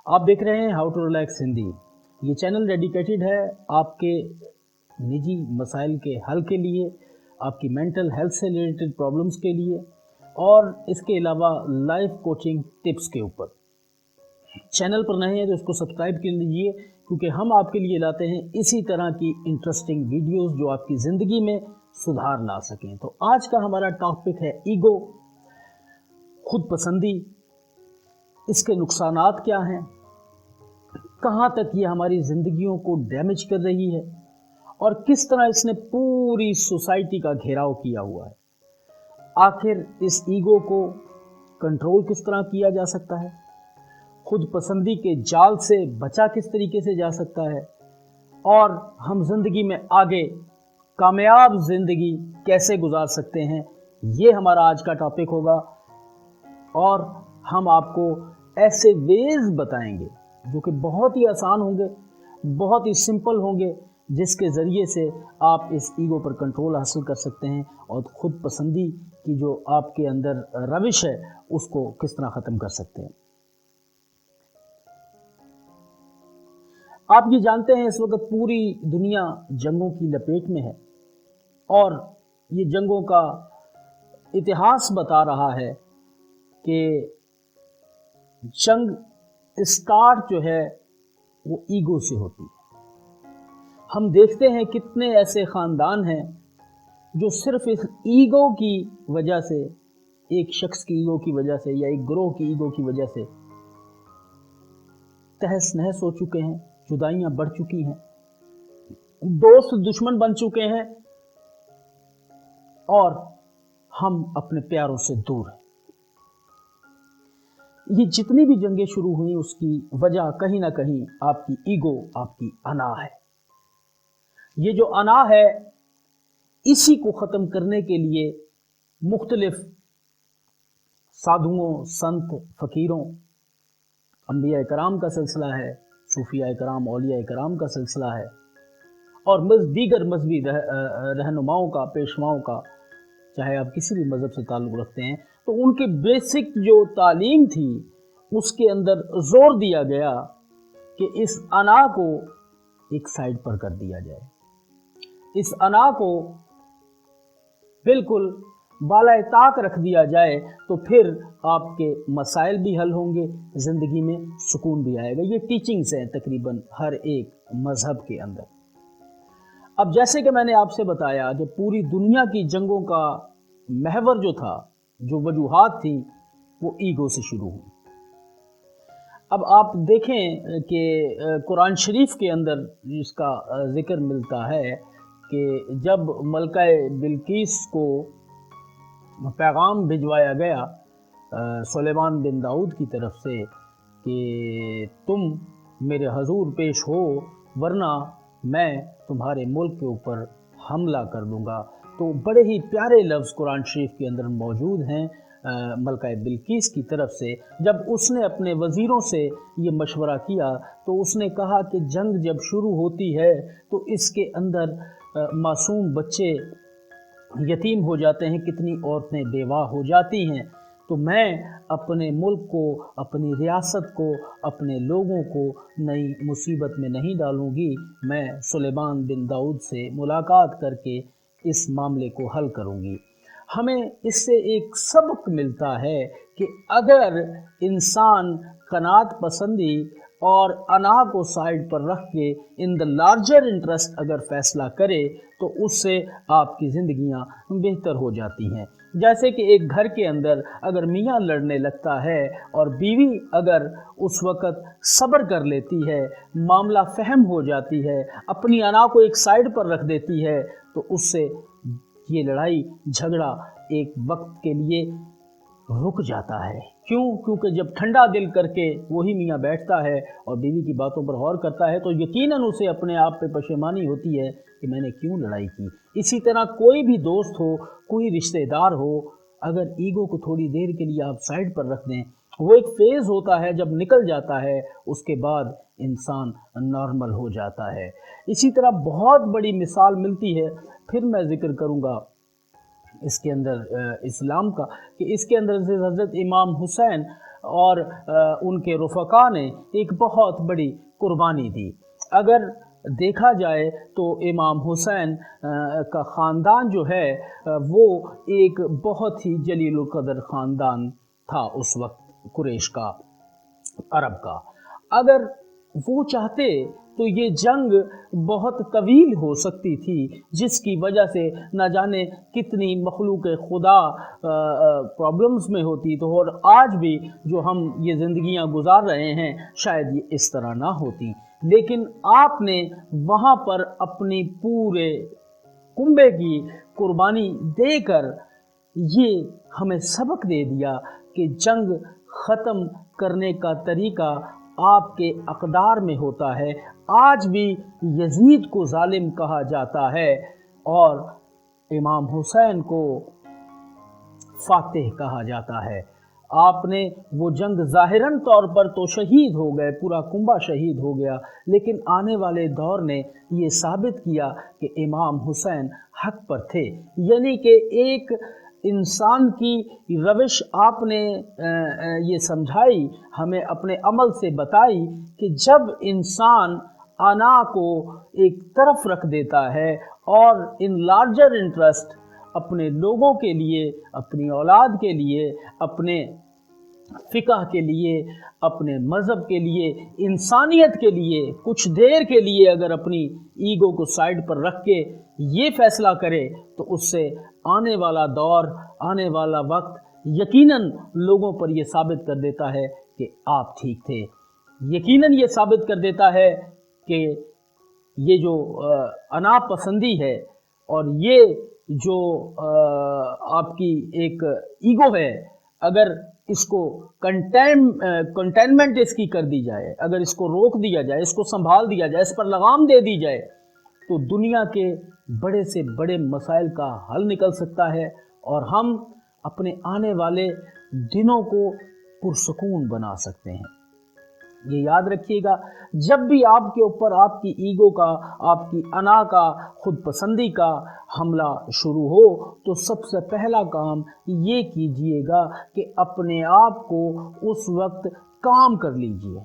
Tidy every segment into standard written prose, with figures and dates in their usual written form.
आप देख रहे हैं हाउ टू रिलैक्स हिंदी। ये चैनल डेडिकेटेड है आपके निजी मसाइल के हल के लिए, आपकी मेंटल हेल्थ से रिलेटेड प्रॉब्लम्स के लिए और इसके अलावा लाइफ कोचिंग टिप्स के ऊपर। चैनल पर नए हैं तो इसको सब्सक्राइब कर लीजिए, क्योंकि हम आपके लिए लाते हैं इसी तरह की इंटरेस्टिंग वीडियोस जो आपकी ज़िंदगी में सुधार ला सकें। तो आज का हमारा टॉपिक है ईगो, खुद पसंदी। इसके नुकसानात क्या हैं, कहाँ तक ये हमारी ज़िंदगियों को डैमेज कर रही है और किस तरह इसने पूरी सोसाइटी का घेराव किया हुआ है। आखिर इस ईगो को कंट्रोल किस तरह किया जा सकता है, खुद पसंदी के जाल से बचा किस तरीके से जा सकता है और हम ज़िंदगी में आगे कामयाब ज़िंदगी कैसे गुजार सकते हैं, ये हमारा आज का टॉपिक होगा। और हम आपको ऐसे वेज बताएंगे जो कि बहुत ही आसान होंगे, बहुत ही सिंपल होंगे, जिसके ज़रिए से आप इस ईगो पर कंट्रोल हासिल कर सकते हैं और खुद पसंदी की जो आपके अंदर रविश है उसको किस तरह ख़त्म कर सकते हैं। आप ये जानते हैं इस वक्त पूरी दुनिया जंगों की लपेट में है और ये जंगों का इतिहास बता रहा है कि जंग स्टार्ट जो है वो ईगो से होती है। हम देखते हैं कितने ऐसे ख़ानदान हैं जो सिर्फ इस ईगो की वजह से, एक शख्स की ईगो की वजह से या एक ग्रोह की ईगो की वजह से तहस नहस हो चुके हैं, जुदाइयाँ बढ़ चुकी हैं, दोस्त दुश्मन बन चुके हैं और हम अपने प्यारों से दूर हैं। ये जितनी भी जंगें शुरू हुई उसकी वजह कहीं ना कहीं आपकी ईगो, आपकी अना है। ये जो अना है, इसी को ख़त्म करने के लिए मुख्तलिफ साधुओं, संत, फ़कीरों, अंबिया कराम का सिलसिला है, सूफिया कराम, औलिया कराम का सिलसिला है और दीगर मजहबी रहनुमाओं का, पेशवाओं का, चाहे आप किसी भी मज़हब से ताल्लुक़ रखते हैं, तो उनके बेसिक जो तालीम थी उसके अंदर जोर दिया गया कि इस अना को एक साइड पर कर दिया जाए, इस अना को बिल्कुल बालाए ताक रख दिया जाए, तो फिर आपके मसाइल भी हल होंगे, ज़िंदगी में सुकून भी आएगा। ये टीचिंग्स हैं तकरीबन हर एक मज़हब के अंदर। अब जैसे कि मैंने आपसे बताया कि पूरी दुनिया की जंगों का महवर जो था, जो वजूहात थी, वो ईगो से शुरू हुई। अब आप देखें कि कुरान शरीफ के अंदर इसका ज़िक्र मिलता है कि जब मलका बिल्कीस को पैगाम भिजवाया गया सुलेमान बिन दाऊद की तरफ से कि तुम मेरे हजूर पेश हो वरना मैं तुम्हारे मुल्क के ऊपर हमला कर दूंगा, तो बड़े ही प्यारे लफ्ज़ कुरान शरीफ के अंदर मौजूद हैं मलका बिल्कीस की तरफ से। जब उसने अपने वज़ीरों से ये मशवरा किया तो उसने कहा कि जंग जब शुरू होती है तो इसके अंदर मासूम बच्चे यतीम हो जाते हैं, कितनी औरतें बेवा हो जाती हैं, तो मैं अपने मुल्क को, अपनी रियासत को, अपने लोगों को नई मुसीबत में नहीं डालूँगी। मैं सुलेमान बिन दाऊद से मुलाकात करके इस मामले को हल करूँगी। हमें इससे एक सबक मिलता है कि अगर इंसान कनात पसंदी और अना को साइड पर रख के इन द लार्जर इंटरेस्ट अगर फ़ैसला करे तो उससे आपकी ज़िंदगियां बेहतर हो जाती हैं। जैसे कि एक घर के अंदर अगर मियाँ लड़ने लगता है और बीवी अगर उस वक़्त सब्र कर लेती है, मामला फ़हम हो जाती है, अपनी अना को एक साइड पर रख देती है, तो उससे ये लड़ाई झगड़ा एक वक्त के लिए रुक जाता है। क्यों? क्योंकि जब ठंडा दिल करके वही मियाँ बैठता है और बीवी की बातों पर गौर करता है तो यकीनन उसे अपने आप पे पशेमानी होती है कि मैंने क्यों लड़ाई की। इसी तरह कोई भी दोस्त हो, कोई रिश्तेदार हो, अगर ईगो को थोड़ी देर के लिए आप साइड पर रख दें, वो एक फेज़ होता है, जब निकल जाता है उसके बाद इंसान नॉर्मल हो जाता है। इसी तरह बहुत बड़ी मिसाल मिलती है, फिर मैं ज़िक्र करूँगा इसके अंदर इस्लाम का, कि इसके अंदर हज़रत इमाम हुसैन اور ان کے رفقا نے ایک بہت بڑی قربانی دی۔ اگر دیکھا جائے تو امام حسین کا خاندان جو ہے وہ ایک بہت ہی جلیل القدر خاندان تھا اس وقت قریش کا، عرب کا۔ اگر وہ چاہتے تو یہ جنگ بہت طویل ہو سکتی تھی، جس کی وجہ سے نہ جانے کتنی مخلوق خدا پرابلمز میں ہوتی، تو اور آج بھی جو ہم یہ زندگیاں گزار رہے ہیں شاید یہ اس طرح نہ ہوتی۔ لیکن آپ نے وہاں پر اپنی پورے کنبے کی قربانی دے کر یہ ہمیں سبق دے دیا کہ جنگ ختم کرنے کا طریقہ آپ کے اقدار میں ہوتا ہے۔ آج بھی یزید کو ظالم کہا جاتا ہے اور امام حسین کو فاتح کہا جاتا ہے۔ آپ نے وہ جنگ ظاہراً طور پر تو شہید ہو گئے، پورا کنبہ شہید ہو گیا، لیکن آنے والے دور نے یہ ثابت کیا کہ امام حسین حق پر تھے۔ یعنی کہ ایک انسان کی روش آپ نے یہ سمجھائی، ہمیں اپنے عمل سے بتائی کہ جب انسان انا کو ایک طرف رکھ دیتا ہے اور ان لارجر انٹرسٹ اپنے لوگوں کے لیے، اپنی اولاد کے لیے، اپنے فقہ کے لیے، اپنے مذہب کے لیے، انسانیت کے لیے کچھ دیر کے لیے اگر اپنی ایگو کو سائڈ پر رکھ کے یہ فیصلہ کرے تو اس سے آنے والا دور، آنے والا وقت یقیناً لوگوں پر یہ ثابت کر دیتا ہے کہ آپ ٹھیک تھے، یقیناً یہ ثابت کر دیتا ہے کہ یہ جو انا پسندی ہے اور یہ جو آپ کی ایک ایگو ہے، اگر اس کو کنٹینمنٹ اس کی کر دی جائے، اگر اس کو روک دیا جائے، اس کو سنبھال دیا جائے، اس پر لگام دے دی جائے، تو دنیا کے بڑے سے بڑے مسائل کا حل نکل سکتا ہے اور ہم اپنے آنے والے دنوں کو پرسکون بنا سکتے ہیں۔ یہ یاد رکھیے گا، جب بھی آپ کے اوپر آپ کی ایگو کا، آپ کی انا کا، خود پسندی کا حملہ شروع ہو تو سب سے پہلا کام یہ کیجئے گا کہ اپنے آپ کو اس وقت کام کر لیجئے۔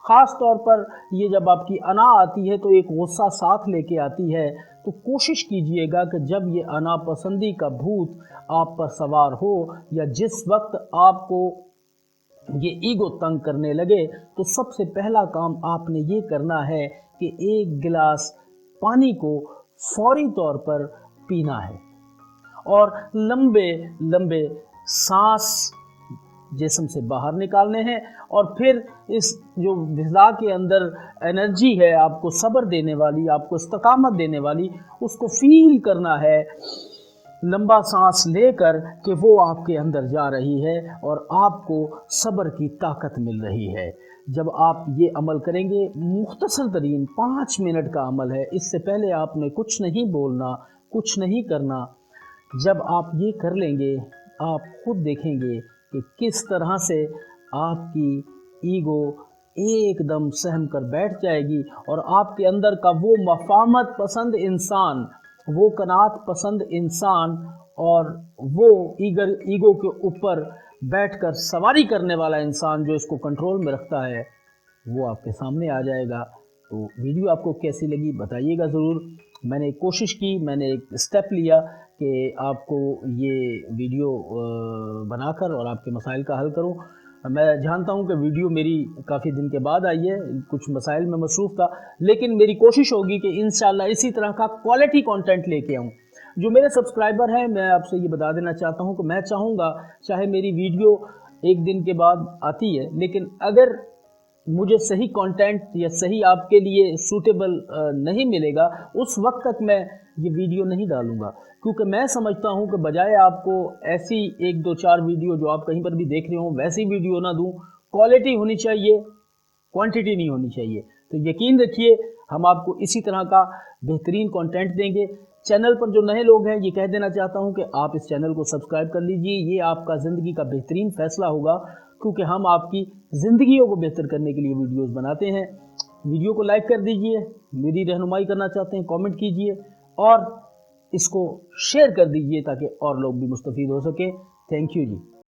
خاص طور پر یہ جب آپ کی انا آتی ہے تو ایک غصہ ساتھ لے کے آتی ہے، تو کوشش کیجئے گا کہ جب یہ انا پسندی کا بھوت آپ پر سوار ہو یا جس وقت آپ کو یہ ایگو تنگ کرنے لگے تو سب سے پہلا کام آپ نے یہ کرنا ہے کہ ایک گلاس پانی کو فوری طور پر پینا ہے اور لمبے لمبے سانس جسم سے باہر نکالنے ہیں، اور پھر اس جو غذا کے اندر انرجی ہے آپ کو صبر دینے والی، آپ کو استقامت دینے والی، اس کو فیل کرنا ہے لمبا سانس لے کر کہ وہ آپ کے اندر جا رہی ہے اور آپ کو صبر کی طاقت مل رہی ہے۔ جب آپ یہ عمل کریں گے، مختصر ترین 5 منٹ کا عمل ہے، اس سے پہلے آپ نے کچھ نہیں بولنا، کچھ نہیں کرنا۔ جب آپ یہ کر لیں گے، آپ خود دیکھیں گے کہ کس طرح سے آپ کی ایگو ایک دم سہم کر بیٹھ جائے گی اور آپ کے اندر کا وہ مفاہمت پسند انسان، وہ قناعت پسند انسان اور وہ ایگو کے اوپر بیٹھ کر سواری کرنے والا انسان جو اس کو کنٹرول میں رکھتا ہے، وہ آپ کے سامنے آ جائے گا۔ تو ویڈیو آپ کو کیسی لگی بتائیے گا ضرور۔ میں نے کوشش کی، میں نے ایک اسٹیپ لیا کہ آپ کو یہ ویڈیو بنا کر اور آپ کے مسائل کا حل کروں۔ میں جانتا ہوں کہ ویڈیو میری کافی دن کے بعد آئی ہے، کچھ مسائل میں مصروف تھا، لیکن میری کوشش ہوگی کہ انشاءاللہ اسی طرح کا کوالٹی کانٹینٹ لے کے آؤں۔ جو میرے سبسکرائبر ہیں، میں آپ سے یہ بتا دینا چاہتا ہوں کہ میں چاہوں گا چاہے میری ویڈیو ایک دن کے بعد آتی ہے، لیکن اگر مجھے صحیح کانٹینٹ یا صحیح آپ کے لیے سوٹیبل نہیں ملے گا، اس وقت تک میں یہ ویڈیو نہیں ڈالوں گا، کیونکہ میں سمجھتا ہوں کہ بجائے آپ کو ایسی 1 2 4 ویڈیو جو آپ کہیں پر بھی دیکھ رہے ہوں ویسی ویڈیو نہ دوں، کوالٹی ہونی چاہیے، کوانٹیٹی نہیں ہونی چاہیے۔ تو یقین رکھیے ہم آپ کو اسی طرح کا بہترین کانٹینٹ دیں گے۔ چینل پر جو نئے لوگ ہیں، یہ کہہ دینا چاہتا ہوں کہ آپ اس چینل کو سبسکرائب کر لیجئے، یہ آپ کا زندگی کا بہترین فیصلہ ہوگا، کیونکہ ہم آپ کی زندگیوں کو بہتر کرنے کے لیے ویڈیوز بناتے ہیں۔ ویڈیو کو لائک کر دیجئے، میری رہنمائی کرنا چاہتے ہیں کامنٹ کیجئے اور اس کو شیئر کر دیجئے تاکہ اور لوگ بھی مستفید ہو سکیں۔ Thank you G.